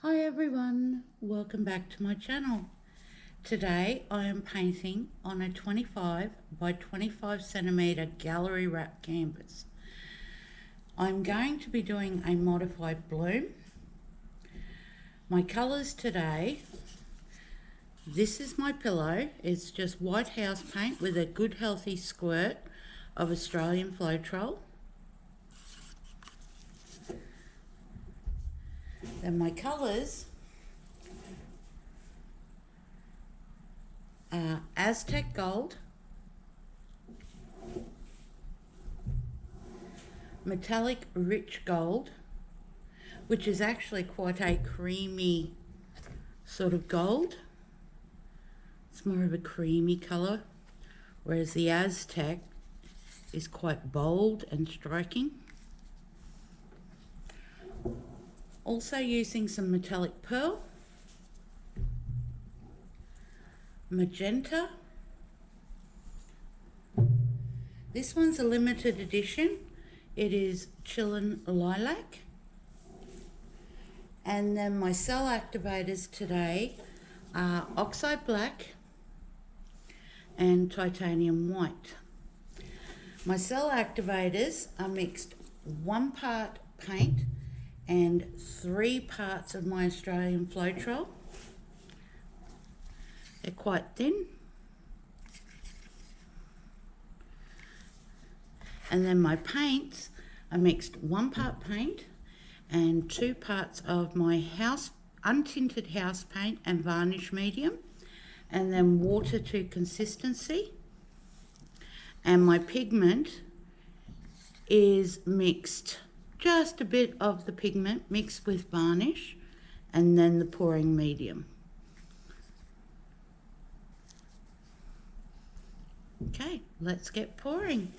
Hi everyone, welcome back to my channel. Today I am painting on a 25 by 25 centimeter gallery wrap canvas. I'm going to be doing a modified bloom. My colours today, this is my pillow. It's just white house paint with a good healthy squirt of Australian Floetrol. Then my colours are Aztec Gold, Metallic Rich Gold, which is actually quite a creamy sort of gold. It's more of a creamy colour, whereas the Aztec is quite bold and striking. Also using some metallic pearl, magenta. This one's a limited edition. It is Chillin' Lilac. And then my cell activators today are Oxide Black and Titanium White. My cell activators are mixed 1 part paint and 3 parts of my Australian Floetrol. They're quite thin. And then my paints are mixed 1 part paint and 2 parts of my untinted house paint and varnish medium, and then water to consistency. And my pigment is mixed, just a bit of the pigment mixed with varnish, and then the pouring medium. Okay, let's get pouring.